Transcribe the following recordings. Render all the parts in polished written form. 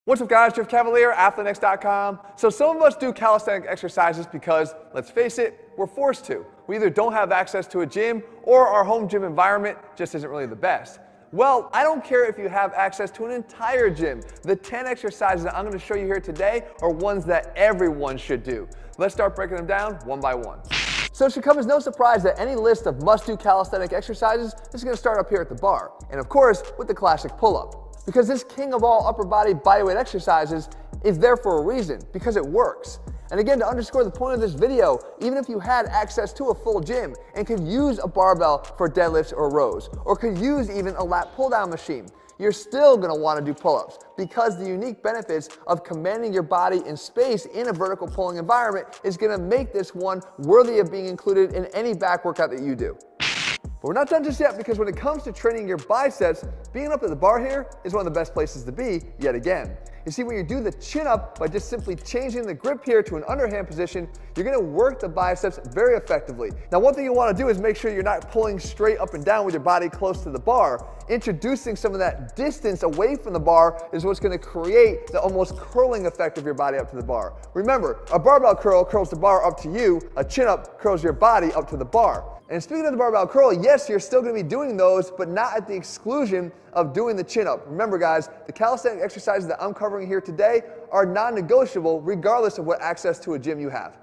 What's up guys, Jeff Cavalier, ATHLEAN-X.com. So some of us do calisthenic exercises because, let's face it, we're forced to. We either don't have access to a gym or our home gym environment just isn't really the best. Well, I don't care if you have access to an entire gym. The 10 exercises that I'm going to show you here today are ones that everyone should do. Let's start breaking them down one by one. So it should come as no surprise that any list of must-do calisthenic exercises is going to start up here at the bar. And of course, with the classic pull-up. Because this king of all upper body bodyweight exercises is there for a reason, because it works. And again, to underscore the point of this video, even if you had access to a full gym and could use a barbell for deadlifts or rows, or could use even a lat pull-down machine, you're still going to want to do pull-ups because the unique benefits of commanding your body in space in a vertical pulling environment is going to make this one worthy of being included in any back workout that you do. But we're not done just yet, because when it comes to training your biceps, being up at the bar here is one of the best places to be yet again. You see, when you do the chin up by just simply changing the grip here to an underhand position, you're going to work the biceps very effectively. Now, one thing you want to do is make sure you're not pulling straight up and down with your body close to the bar. Introducing some of that distance away from the bar is what's going to create the almost curling effect of your body up to the bar. Remember, a barbell curl curls the bar up to you, a chin up curls your body up to the bar. And speaking of the barbell curl, yes, you're still going to be doing those, but not at the exclusion of doing the chin up. Remember guys, the calisthenic exercises that I'm covering here today are non-negotiable regardless of what access to a gym you have.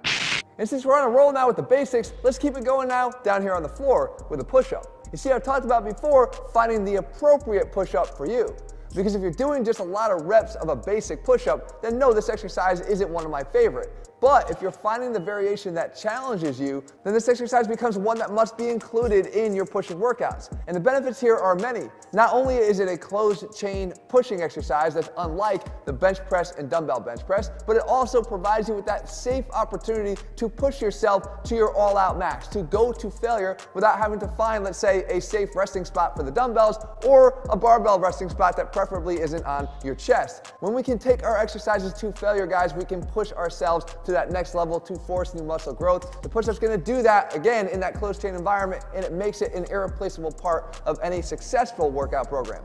And since we're on a roll now with the basics, let's keep it going now down here on the floor with a push-up. You see, I've talked about before finding the appropriate push-up for you. Because if you're doing just a lot of reps of a basic push-up, then no, this exercise isn't one of my favorite. But if you're finding the variation that challenges you, then this exercise becomes one that must be included in your pushing workouts. And the benefits here are many. Not only is it a closed chain pushing exercise that's unlike the bench press and dumbbell bench press, but it also provides you with that safe opportunity to push yourself to your all-out max, to go to failure without having to find, let's say, a safe resting spot for the dumbbells or a barbell resting spot that preferably isn't on your chest. When we can take our exercises to failure, guys, we can push ourselves to that next level to force new muscle growth. The push-up's going to do that again in that closed chain environment, and it makes it an irreplaceable part of any successful workout program.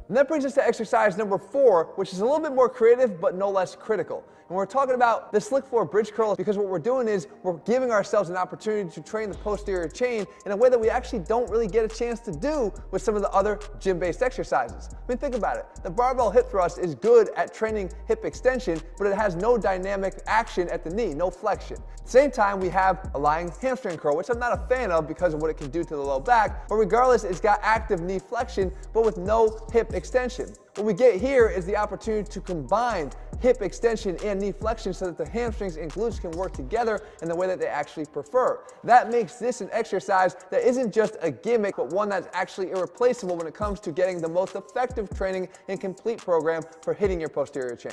And that brings us to exercise number 4, which is a little bit more creative but no less critical. And we're talking about the slick floor bridge curl, because what we're doing is we're giving ourselves an opportunity to train the posterior chain in a way that we actually don't really get a chance to do with some of the other gym-based exercises. I mean, think about it. The barbell hip thrust is good at training hip extension, but it has no dynamic action at the knee, no flexion. At the same time, we have a lying hamstring curl, which I'm not a fan of because of what it can do to the low back, but regardless, it's got active knee flexion, but with no hip extension. What we get here is the opportunity to combine hip extension and knee flexion so that the hamstrings and glutes can work together in the way that they actually prefer. That makes this an exercise that isn't just a gimmick, but one that's actually irreplaceable when it comes to getting the most effective training and complete program for hitting your posterior chain.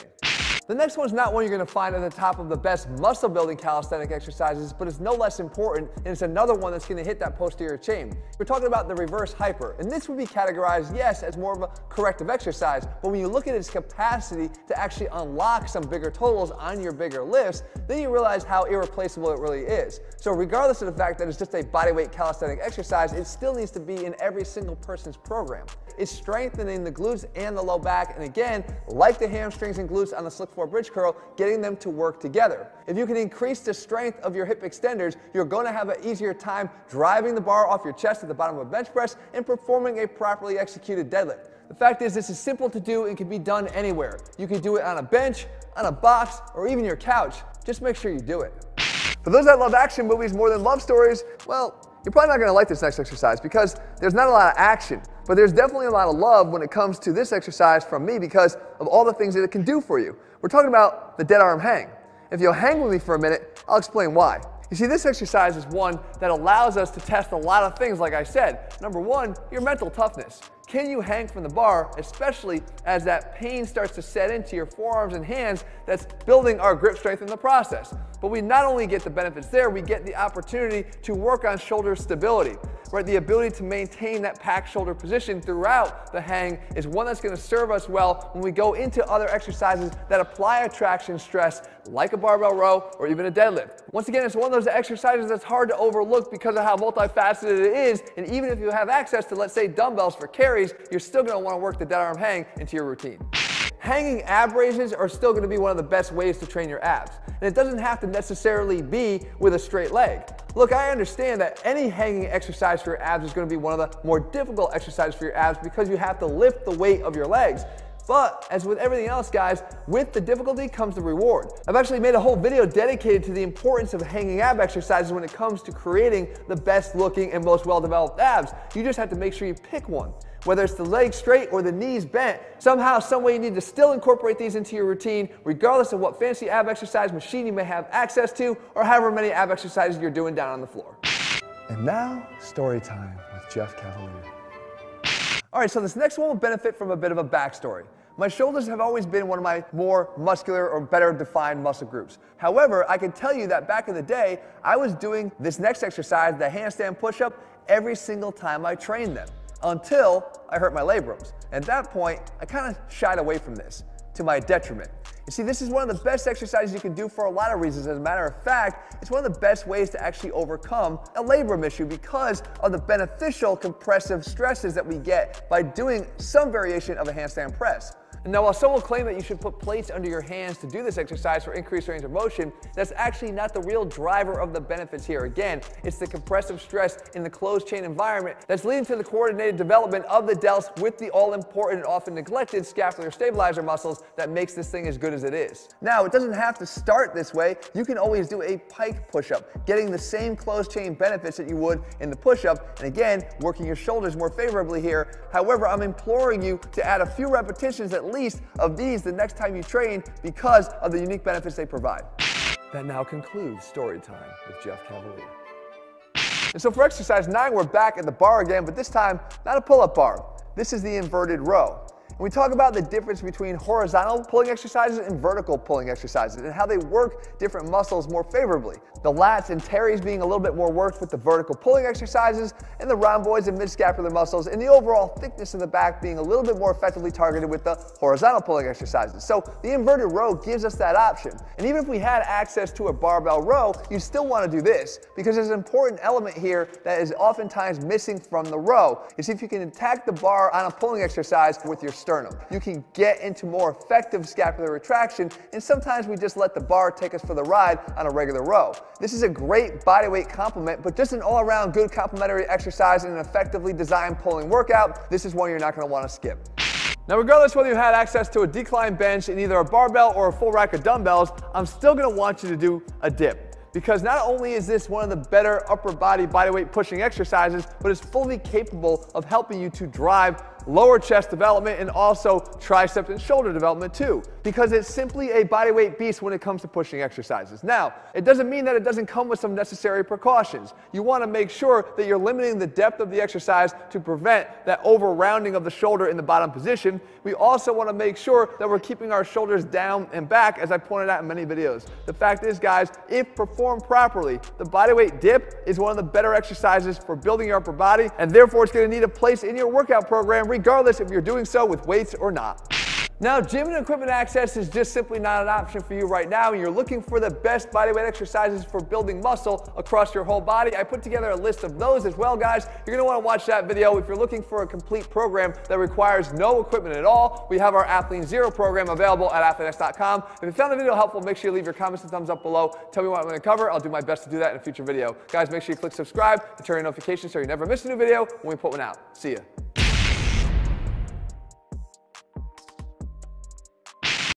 The next one's not one you're going to find at the top of the best muscle building calisthenic exercises, but it's no less important, and it's another one that's going to hit that posterior chain. We're talking about the reverse hyper, and this would be categorized, yes, as more of a corrective exercise, but when you look at its capacity to actually unlock some bigger totals on your bigger lifts, then you realize how irreplaceable it really is. So regardless of the fact that it's just a bodyweight calisthenic exercise, it still needs to be in every single person's program. It's strengthening the glutes and the low back, and again, like the hamstrings and glutes on the slick floor bridge curl, getting them to work together. If you can increase the strength of your hip extenders, you're going to have an easier time driving the bar off your chest at the bottom of a bench press and performing a properly executed deadlift. The fact is, this is simple to do and can be done anywhere. You can do it on a bench, on a box, or even your couch. Just make sure you do it. For those that love action movies more than love stories, well, you're probably not going to like this next exercise because there's not a lot of action, but there's definitely a lot of love when it comes to this exercise from me because of all the things that it can do for you. We're talking about the dead arm hang. If you'll hang with me for a minute, I'll explain why. You see, this exercise is one that allows us to test a lot of things, like I said. Number one, your mental toughness. Can you hang from the bar, especially as that pain starts to set into your forearms and hands that's building our grip strength in the process? But we not only get the benefits there, we get the opportunity to work on shoulder stability. Right? The ability to maintain that packed shoulder position throughout the hang is one that's going to serve us well when we go into other exercises that apply a traction stress, like a barbell row or even a deadlift. Once again, it's one of those exercises that's hard to overlook because of how multifaceted it is, and even if you have access to, let's say, dumbbells for carries, you're still going to want to work the dead arm hang into your routine. hanging ab raises are still going to be one of the best ways to train your abs. And it doesn't have to necessarily be with a straight leg. Look, I understand that any hanging exercise for your abs is going to be one of the more difficult exercises for your abs because you have to lift the weight of your legs. But as with everything else, guys, with the difficulty comes the reward. I've actually made a whole video dedicated to the importance of hanging ab exercises when it comes to creating the best looking and most well-developed abs. You just have to make sure you pick one. Whether it's the legs straight or the knees bent, somehow, some way you need to still incorporate these into your routine, regardless of what fancy ab exercise machine you may have access to, or however many ab exercises you're doing down on the floor. And now, story time with Jeff Cavalier. All right, so this next one will benefit from a bit of a backstory. My shoulders have always been one of my more muscular or better defined muscle groups. However, I can tell you that back in the day, I was doing this next exercise, the handstand push-up, every single time I trained them, until I hurt my labrums. At that point, I kind of shied away from this, to my detriment. You see, this is one of the best exercises you can do for a lot of reasons. As a matter of fact, it's one of the best ways to actually overcome a labrum issue because of the beneficial compressive stresses that we get by doing some variation of a handstand press. Now, while some will claim that you should put plates under your hands to do this exercise for increased range of motion, that's actually not the real driver of the benefits here. Again, it's the compressive stress in the closed chain environment that's leading to the coordinated development of the delts with the all-important and often neglected scapular stabilizer muscles that makes this thing as good as it is. Now, it doesn't have to start this way. You can always do a pike push-up, getting the same closed chain benefits that you would in the push-up, and again, working your shoulders more favorably here. However, I'm imploring you to add a few repetitions at least of these the next time you train because of the unique benefits they provide. That now concludes Story Time with Jeff Cavalier. And so for exercise 9, we're back at the bar again, but this time not a pull-up bar. This is the inverted row. And we talk about the difference between horizontal pulling exercises and vertical pulling exercises and how they work different muscles more favorably. The lats and teres being a little bit more worked with the vertical pulling exercises, and the rhomboids and mid-scapular muscles, and the overall thickness in the back being a little bit more effectively targeted with the horizontal pulling exercises. So the inverted row gives us that option. And even if we had access to a barbell row, you still want to do this because there's an important element here that is oftentimes missing from the row. You see, if you can attack the bar on a pulling exercise with your sternum, you can get into more effective scapular retraction, and sometimes we just let the bar take us for the ride on a regular row. This is a great bodyweight complement, but just an all-around good complementary exercise and an effectively designed pulling workout. This is one you're not going to want to skip. Now, regardless whether you had access to a decline bench in either a barbell or a full rack of dumbbells, I'm still going to want you to do a dip. Because not only is this one of the better upper body bodyweight pushing exercises, but it's fully capable of helping you to drive lower chest development and also tricep and shoulder development too, because it's simply a bodyweight beast when it comes to pushing exercises. Now, it doesn't mean that it doesn't come with some necessary precautions. You want to make sure that you're limiting the depth of the exercise to prevent that over rounding of the shoulder in the bottom position. We also want to make sure that we're keeping our shoulders down and back, as I pointed out in many videos. The fact is, guys, if performed properly, the bodyweight dip is one of the better exercises for building your upper body, and therefore it's going to need a place in your workout program regardless if you're doing so with weights or not. Now, gym and equipment access is just simply not an option for you right now, and you're looking for the best bodyweight exercises for building muscle across your whole body. I put together a list of those as well, guys. You're going to want to watch that video. If you're looking for a complete program that requires no equipment at all, we have our ATHLEAN Zero program available at ATHLEAN-X.com. If you found the video helpful, make sure you leave your comments and thumbs up below. Tell me what I'm going to cover. I'll do my best to do that in a future video. Guys, make sure you click subscribe to turn on notifications so you never miss a new video when we put one out. See ya.